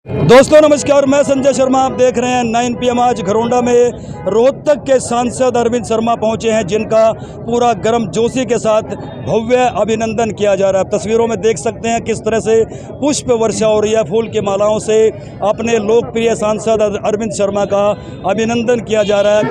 दोस्तों नमस्कार, मैं संजय शर्मा। आप देख रहे हैं 9 PM। आज घरोंडा में रोहतक के सांसद अरविंद शर्मा पहुंचे हैं, जिनका पूरा गर्मजोशी के साथ भव्य अभिनंदन किया जा रहा है। तस्वीरों में देख सकते हैं किस तरह से पुष्प वर्षा और यह फूल की मालाओं से अपने लोकप्रिय सांसद अरविंद शर्मा का अभिनंदन किया जा रहा है।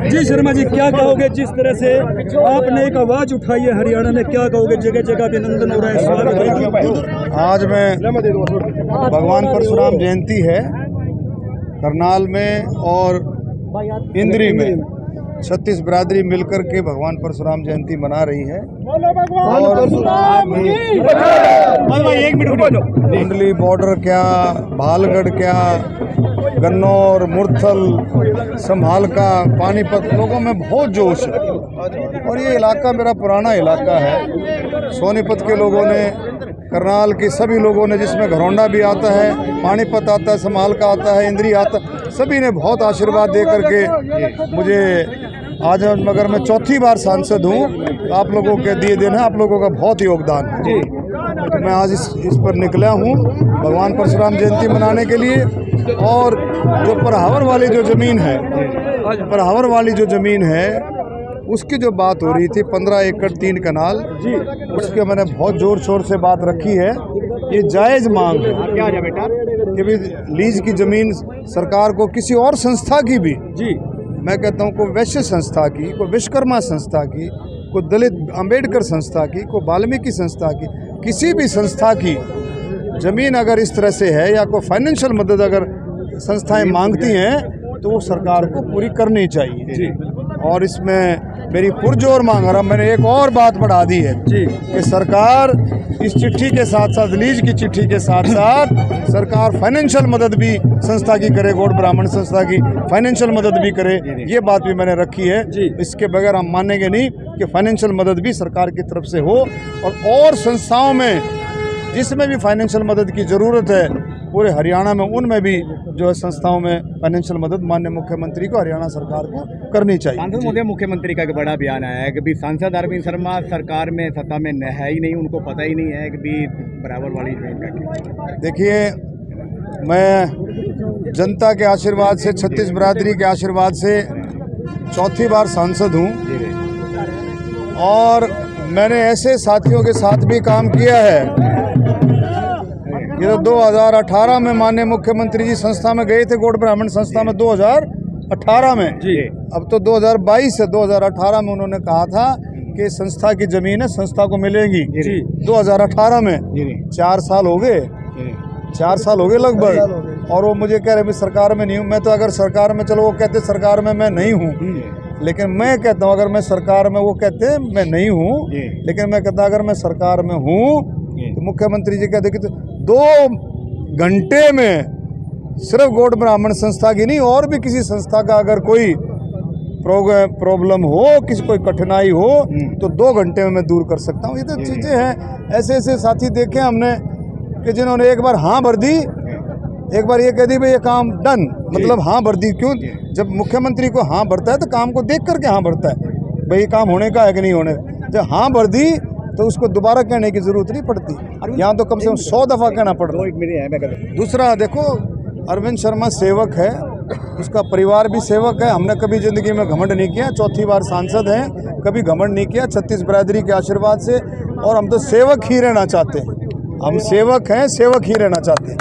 जी शर्मा जी, क्या कहोगे? जिस तरह से आपने एक आवाज़ उठाई है हरियाणा में, क्या कहोगे? जगह जगह अभिनंदन हो रहा है, स्वागत है। आज मैं भगवान परशुराम जयंती है करनाल में और इंद्री में 36 बिरादरी मिलकर के भगवान परशुराम जयंती मना रही है। और कुंडली बॉर्डर क्या, भालगढ़ क्या, गन्नौर, मुरथल, संभालका, पानीपत, लोगों में बहुत जोश है। और ये इलाका मेरा पुराना इलाका है। सोनीपत के लोगों ने, करनाल के सभी लोगों ने, जिसमें घरौंडा भी आता है, पानीपत आता है, संभालका आता है, इंद्री आता, सभी ने बहुत आशीर्वाद दे करके मुझे आज, मगर मैं चौथी बार सांसद हूँ, आप लोगों के दिए दिन है, आप लोगों का बहुत योगदान है। तो मैं आज इस पर निकला हूँ भगवान परशुराम जयंती मनाने के लिए। और जो परहावर वाली जो ज़मीन है, परहावर वाली जो ज़मीन है, उसकी जो बात हो रही थी 15 एकड़ 3 कनाल जी, उसके मैंने बहुत ज़ोर शोर से बात रखी है। ये जायज़ मांग है क्या बेटा कि भी लीज की ज़मीन सरकार को किसी और संस्था की भी जी, मैं कहता हूँ कोई वैश्य संस्था की, कोई विश्वकर्मा संस्था की, कोई दलित अंबेडकर संस्था की, कोई वाल्मीकि संस्था की, किसी भी संस्था की ज़मीन अगर इस तरह से है या कोई फाइनेंशियल मदद अगर संस्थाएं मांगती हैं तो वो सरकार को पूरी करनी चाहिए जी। और इसमें मेरी पुरजोर मांग है। मैंने एक और बात बढ़ा दी है जी कि सरकार इस चिट्ठी के साथ साथ, लीज की चिट्ठी के साथ साथ, सरकार फाइनेंशियल मदद भी संस्था की करे, गौड़ ब्राह्मण संस्था की फाइनेंशियल मदद भी करे। ये बात भी मैंने रखी है जी। इसके बगैर हम मानेंगे नहीं कि फाइनेंशियल मदद भी सरकार की तरफ से हो। और संस्थाओं में जिसमें भी फाइनेंशियल मदद की ज़रूरत है पूरे हरियाणा में, उनमें भी जो है संस्थाओं में फाइनेंशियल मदद माननीय मुख्यमंत्री को, हरियाणा सरकार को करनी चाहिए। सांसद महोदय, मुख्यमंत्री का एक बड़ा बयान आया है कि भी सांसद अरविंद शर्मा सरकार में, सत्ता में है ही नहीं, उनको पता ही नहीं है कि भी बराबर वाली जमीन का। देखिए, मैं जनता के आशीर्वाद से, 36 बिरादरी के आशीर्वाद से चौथी बार सांसद हूँ। और मैंने ऐसे साथियों के साथ भी काम किया है। ये तो 2018 में माननीय मुख्यमंत्री जी संस्था में गए थे, गौड़ ब्राह्मण संस्था में 2018 में जी। अब तो 2022 है, 2018 में उन्होंने कहा था कि संस्था की जमीन है, संस्था को मिलेगी जी। 2018 में 4 साल हो गए, 4 साल हो गए लगभग। और वो मुझे कह रहे मैं सरकार में नहीं हूँ। मैं तो अगर सरकार में, चलो वो कहते सरकार में मैं नहीं हूँ, लेकिन मैं कहता हूँ अगर मैं सरकार में, वो कहते हैं मैं नहीं हूँ, लेकिन मैं कहता अगर मैं सरकार में हूँ तो मुख्यमंत्री जी कहते कि 2 घंटे में सिर्फ गौड़ ब्राह्मण संस्था की नहीं, और भी किसी संस्था का अगर कोई प्रॉब्लम हो, किसी कोई कठिनाई हो तो 2 घंटे में मैं दूर कर सकता हूँ। ये तो चीज़ें हैं। ऐसे ऐसे साथी देखे हमने कि जिन्होंने एक बार हाँ भर दी, एक बार ये कह दी भाई ये काम डन, मतलब हाँ भर दी। क्यों? जब मुख्यमंत्री को हाँ भरता है तो काम को देख करके हाँ भरता है, भाई काम होने का है कि नहीं होने। जब हाँ भर दी तो उसको दोबारा कहने की ज़रूरत नहीं पड़ती। यहाँ तो कम से कम 100 दफ़ा कहना पड़ता है। दूसरा देखो, अरविंद शर्मा सेवक है, उसका परिवार भी सेवक है। हमने कभी ज़िंदगी में घमंड नहीं किया, 4थी बार सांसद हैं, कभी घमंड नहीं किया 36 बिरादरी के आशीर्वाद से। और हम तो सेवक ही रहना चाहते हैं, हम सेवक हैं, सेवक ही रहना चाहते हैं।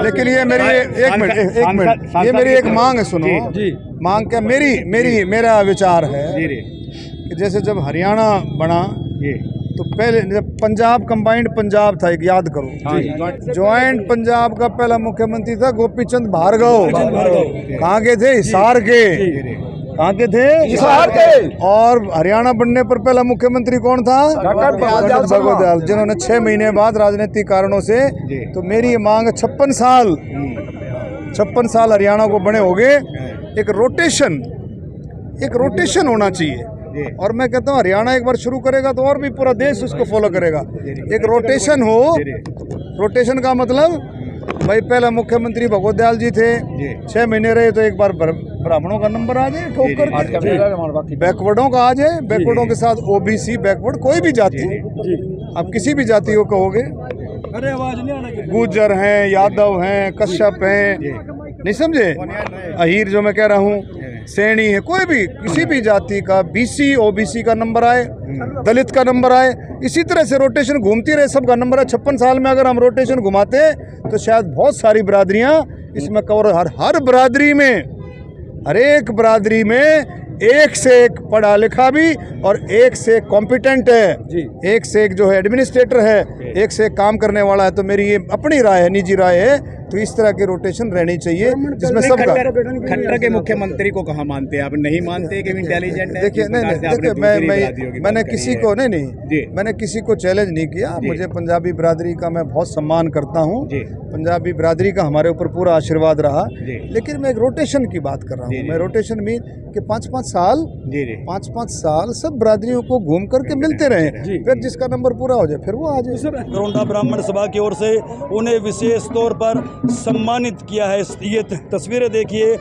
लेकिन ये मेरी एक मिनट ये मेरी एक मांग है, सुनो जी। मांग क्या? मेरा विचार है कि जैसे जब हरियाणा बना तो पहले जब पंजाब कंबाइंड पंजाब था, एक याद करो, ज्वाइंट पंजाब का पहला मुख्यमंत्री था गोपी चंद भार्गव। कहाँ के थे? हिसार के। कहाँ के थे? हिसार के। और हरियाणा बनने पर पहला मुख्यमंत्री कौन था? भगवदयाल, जिन्होंने 6 महीने बाद राजनीतिक कारणों से। तो मेरी ये मांग है 56 साल हरियाणा को बने हो गए, एक रोटेशन होना चाहिए। और मैं कहता हूँ हरियाणा एक बार शुरू करेगा तो और भी पूरा देश उसको फॉलो करेगा। एक रोटेशन हो। रोटेशन का मतलब भाई पहला मुख्यमंत्री भगवदयाल जी थे, 6 महीने रहे तो एक बार ब्राह्मणों का नंबर आ जाए, ठोक कर बैकवर्डों का आ जाए, बैकवर्डों के साथ ओबीसी बैकवर्ड, कोई भी जाति, आप किसी भी जाति को कहोगे, गुर्जर हैं, यादव हैं, कश्यप हैं, नहीं समझे, अहीर जो मैं कह रहा हूँ, सैनी है, कोई भी किसी भी जाति का, बीसी ओबीसी का नंबर आए, दलित का नंबर आए, इसी तरह से रोटेशन घूमती रहे, सबका नंबर है। 56 साल में अगर हम रोटेशन घुमाते तो शायद बहुत सारी बिरादरियां इसमें कवर, हर बिरादरी में, हर एक बिरादरी में एक से एक पढ़ा लिखा भी और एक से एक कॉम्पिटेंट है, एक से एक जो है एडमिनिस्ट्रेटर है, एक से एक काम करने वाला है। तो मेरी ये अपनी राय है, निजी राय है, तो इस तरह की रोटेशन रहनी चाहिए जिसमें सबका। खट्टर के मुख्यमंत्री को कहाँ मानते हैं आप? नहीं मानते कि इंटेलिजेंट है? देखिए मैंने किसी को मैंने किसी को चैलेंज नहीं किया। मुझे पंजाबी बिरादरी का मैं बहुत सम्मान करता हूँ, पंजाबी बिरादरी का हमारे ऊपर पूरा आशीर्वाद रहा। लेकिन मैं एक रोटेशन की बात कर रहा हूँ। मैं रोटेशन मीन कि 5-5 साल सब बिरादरियों को घूम करके मिलते रहे, फिर जिसका नंबर पूरा हो जाए फिर वो आ जाए। घरोंडा ब्राह्मण सभा की ओर से उन्हें विशेष तौर पर सम्मानित किया है। ये तस्वीरें देखिए।